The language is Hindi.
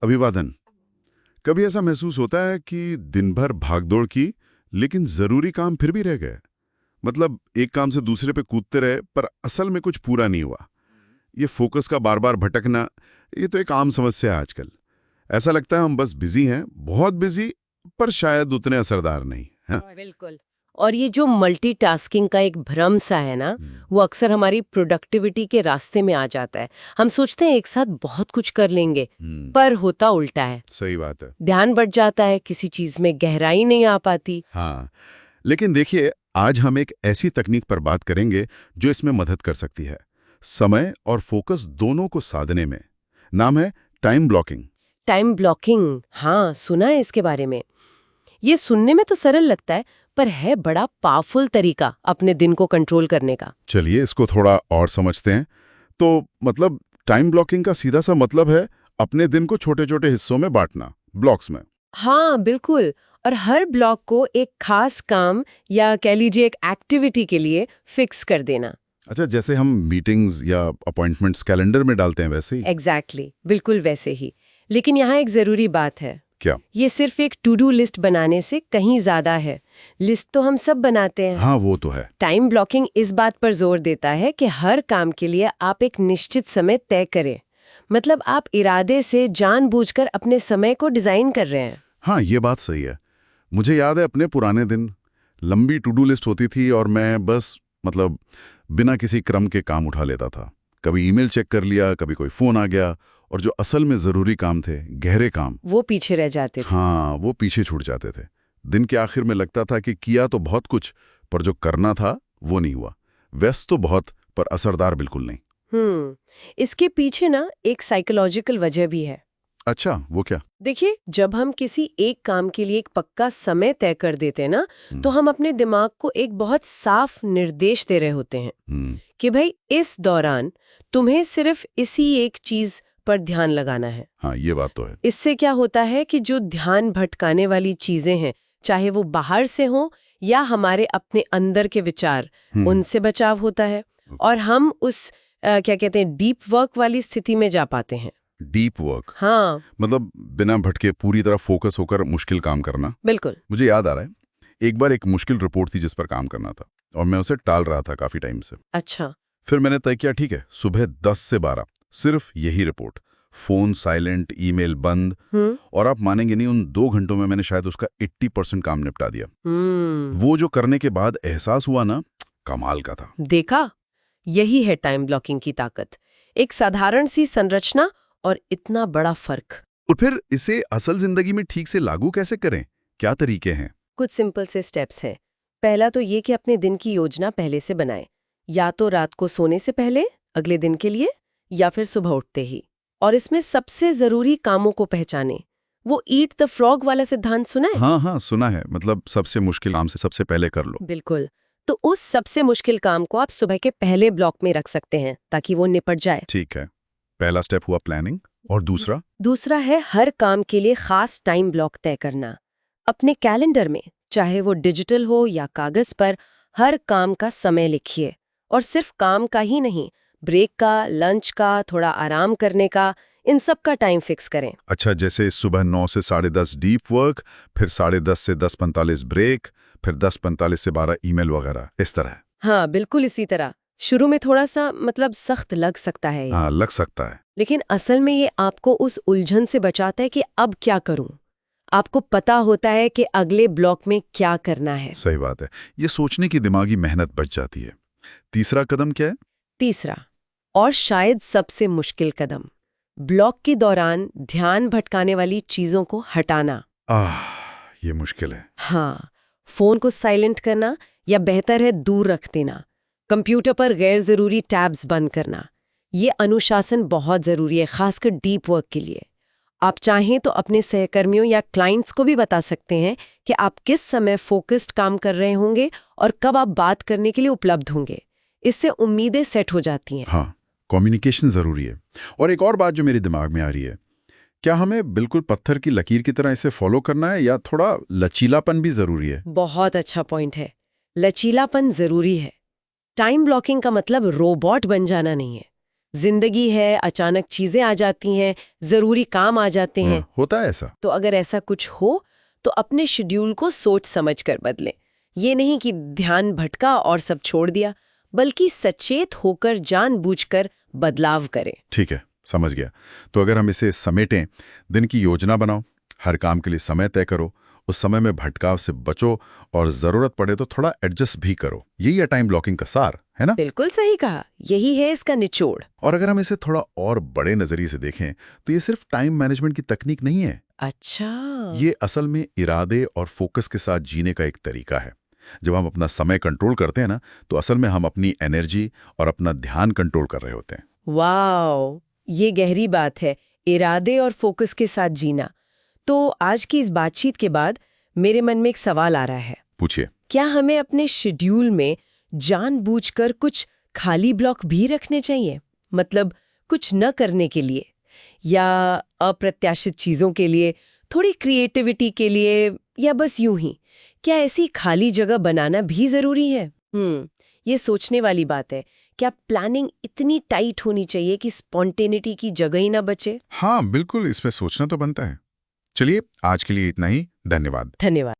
अभिवादन। कभी ऐसा महसूस होता है कि दिन भर भागदौड़ की, लेकिन जरूरी काम फिर भी रह गए। मतलब एक काम से दूसरे पे कूदते रहे पर असल में कुछ पूरा नहीं हुआ। ये फोकस का बार बार भटकना, ये तो एक आम समस्या है आजकल। ऐसा लगता है हम बस बिजी हैं, बहुत बिजी, पर शायद उतने असरदार नहीं। हाँ? बिल्कुल। और ये जो मल्टीटास्किंग का एक भ्रम सा है ना, वो अक्सर हमारी प्रोडक्टिविटी के रास्ते में आ जाता है। हम सोचते हैं एक साथ बहुत कुछ कर लेंगे, पर होता उल्टा है। सही बात है। ध्यान बढ़ जाता है, किसी चीज में गहराई नहीं आ पाती। हाँ, लेकिन देखिए, आज हम एक ऐसी तकनीक पर बात करेंगे जो इसमें मदद कर सकती है, समय और फोकस दोनों को साधने में। नाम है टाइम ब्लॉकिंग। टाइम ब्लॉकिंग, हाँ सुना है इसके बारे में। ये सुनने में तो सरल लगता है, पर है बड़ा पावरफुल तरीका अपने दिन को कंट्रोल करने का। चलिए इसको थोड़ा और समझते हैं। तो मतलब टाइम ब्लॉकिंग का सीधा सा मतलब है अपने दिन को छोटे छोटे हिस्सों में बांटना, ब्लॉक्स में। हाँ बिल्कुल। और हर ब्लॉक को एक खास काम या कह लीजिए एक एक्टिविटी के लिए फिक्स कर देना। अच्छा, जैसे हम मीटिंग्स या अपॉइंटमेंट्स कैलेंडर में डालते हैं वैसे ही? एग्जैक्टली, बिल्कुल वैसे ही। लेकिन यहाँ एक जरूरी बात है। क्या? ये सिर्फ एक टू डू लिस्ट बनाने से कहीं ज्यादा है। लिस्ट तो हम सब बनाते हैं। हाँ, वो तो है। टाइम ब्लॉकिंग इस बात पर जोर देता है कि हर काम के लिए आप एक निश्चित समय तय करें। मतलब आप इरादे से जानबूझकर अपने समय को डिजाइन कर रहे हैं। हाँ, ये बात सही है। मुझे याद है अपने पुराने दिन, लंबी टू डू लिस्ट होती थी और मैं बस मतलब बिना किसी क्रम के काम उठा लेता था। कभी ईमेल चेक कर लिया, कभी कोई फोन आ गया, और जो असल में जरूरी काम थे, गहरे काम, वो पीछे रह जाते थे। हाँ, वो पीछे छूट जाते थे। दिन के आखिर में लगता था कि किया तो बहुत कुछ, पर जो करना था वो नहीं हुआ। व्यस्त तो बहुत, पर असरदार बिल्कुल नहीं। इसके पीछे ना एक साइकोलॉजिकल वजह भी है। अच्छा, वो क्या? देखिए, जब हम किसी एक काम के लिए एक पक्का समय तय कर देते हैं ना, तो हम अपने दिमाग को एक बहुत साफ निर्देश दे रहे होते हैं कि भाई इस दौरान तुम्हें सिर्फ इसी एक चीज पर ध्यान लगाना है। हाँ, ये बात तो है। इससे क्या होता है कि जो ध्यान भटकाने वाली चीजें हैं, चाहे वो बाहर से हो या हमारे अपने अंदर के विचार, उनसे बचाव होता है और हम उस क्या कहते हैं डीप वर्क वाली स्थिति में जा पाते हैं। Deep work? हाँ मतलब बिना भटके पूरी तरह फोकस होकर मुश्किल काम करना। बिल्कुल। मुझे याद आ रहा है, एक बार एक मुश्किल रिपोर्ट थी जिस पर काम करना था और मैं उसे टाल रहा था काफी टाइम से। अच्छा। फिर मैंने तय किया, ठीक है, सुबह 10 से 12 सिर्फ यही रिपोर्ट। फोन साइलेंट, ईमेल बंद। और आप मानेंगे नहीं, उन 2 घंटों में मैंने शायद उसका 80% काम निपटा दिया। वो जो करने के बाद एहसास हुआ ना, कमाल का था। देखा, यही है टाइम ब्लॉकिंग की ताकत। एक साधारण सी संरचना और इतना बड़ा फर्क। और फिर इसे असल जिंदगी में ठीक से लागू कैसे करें? क्या तरीके हैं? कुछ सिंपल से स्टेप्स हैं। पहला तो ये कि अपने दिन की योजना पहले से बनाएं, या तो रात को सोने से पहले अगले दिन के लिए, या फिर सुबह उठते ही। और इसमें सबसे जरूरी कामों को पहचानें। वो ईट द फ्रॉग वाला सिद्धांत सुना है? हाँ हाँ, सुना है। मतलब सबसे मुश्किल काम से सबसे पहले कर लो। बिल्कुल। तो उस सबसे मुश्किल काम को आप सुबह के पहले ब्लॉक में रख सकते हैं ताकि वो निपट जाए। ठीक है, पहला स्टेप हुआ प्लानिंग। और दूसरा? दूसरा है हर काम के लिए खास टाइम ब्लॉक तय करना। अपने कैलेंडर में, चाहे वो डिजिटल हो या कागज पर, हर काम का समय लिखिए। और सिर्फ काम का ही नहीं, ब्रेक का, लंच का, थोड़ा आराम करने का, इन सब का टाइम फिक्स करें। अच्छा, जैसे सुबह 9 से 10:30 डीप वर्क, फिर 10:30 से 10:45 ब्रेक, फिर 10:45 से 12 ईमेल वगैरह, इस तरह। हाँ बिल्कुल इसी तरह। शुरू में थोड़ा सा मतलब सख्त लग सकता है ये। हाँ, लग सकता है। लेकिन असल में ये आपको उस उलझन से बचाता है कि अब क्या करूं। आपको पता होता है कि अगले ब्लॉक में क्या करना है। सही बात है। ये सोचने की दिमागी मेहनत बच जाती है। तीसरा कदम क्या है? तीसरा, और शायद सबसे मुश्किल कदम, ब्लॉक के दौरान ध्यान भटकाने वाली चीजों को हटाना। ये मुश्किल है। हाँ, फोन को साइलेंट करना या बेहतर है दूर रख देना। कंप्यूटर पर गैर जरूरी टैब्स बंद करना। ये अनुशासन बहुत जरूरी है, खासकर डीप वर्क के लिए। आप चाहें तो अपने सहकर्मियों या क्लाइंट्स को भी बता सकते हैं कि आप किस समय फोकस्ड काम कर रहे होंगे और कब आप बात करने के लिए उपलब्ध होंगे। इससे उम्मीदें सेट हो जाती हैं। हाँ, कम्युनिकेशन जरूरी है। और एक और बात जो मेरे दिमाग में आ रही है, क्या हमें बिल्कुल पत्थर की लकीर की तरह इसे फॉलो करना है या थोड़ा लचीलापन भी जरूरी है? बहुत अच्छा पॉइंट है। लचीलापन जरूरी है। टाइम ब्लॉकिंग का मतलब रोबोट बन जाना नहीं है। जिंदगी है, अचानक चीजें आ जाती हैं, जरूरी काम आ जाते हैं। होता है ऐसा। तो अगर ऐसा कुछ हो तो अपने शेड्यूल को सोच समझ कर बदलें। ये नहीं कि ध्यान भटका और सब छोड़ दिया, बल्कि सचेत होकर जानबूझकर बदलाव करें। ठीक है, समझ गया। तो अगर हम इसे समेटें, दिन की योजना बनाओ, हर काम के लिए समय तय करो, उस समय में भटकाव से बचो और जरूरत पड़े तो थोड़ा एडजस्ट भी करो। यही है टाइम ब्लॉकिंग का सार, है ना? बिल्कुल सही कहा, यही है इसका निचोड़। और अगर हम इसे थोड़ा और बड़े नजरिए से देखें तो ये सिर्फ टाइम मैनेजमेंट की तकनीक नहीं है। अच्छा। ये असल में इरादे और फोकस के साथ जीने का एक तरीका है। जब हम अपना समय कंट्रोल करते हैं ना, तो असल में हम अपनी एनर्जी और अपना ध्यान कंट्रोल कर रहे होते हैं। वाओ, ये गहरी बात है, इरादे और फोकस के साथ जीना। तो आज की इस बातचीत के बाद मेरे मन में एक सवाल आ रहा है। पूछिए। क्या हमें अपने शेड्यूल में जानबूझकर कुछ खाली ब्लॉक भी रखने चाहिए? मतलब कुछ न करने के लिए, या अप्रत्याशित चीजों के लिए, थोड़ी क्रिएटिविटी के लिए, या बस यूं ही? क्या ऐसी खाली जगह बनाना भी जरूरी है? ये सोचने वाली बात है। क्या प्लानिंग इतनी टाइट होनी चाहिए कि स्पॉन्टेनिटी की जगह ही ना बचे? हाँ बिल्कुल, इसमें सोचना तो बनता है। चलिए, आज के लिए इतना ही। धन्यवाद। धन्यवाद।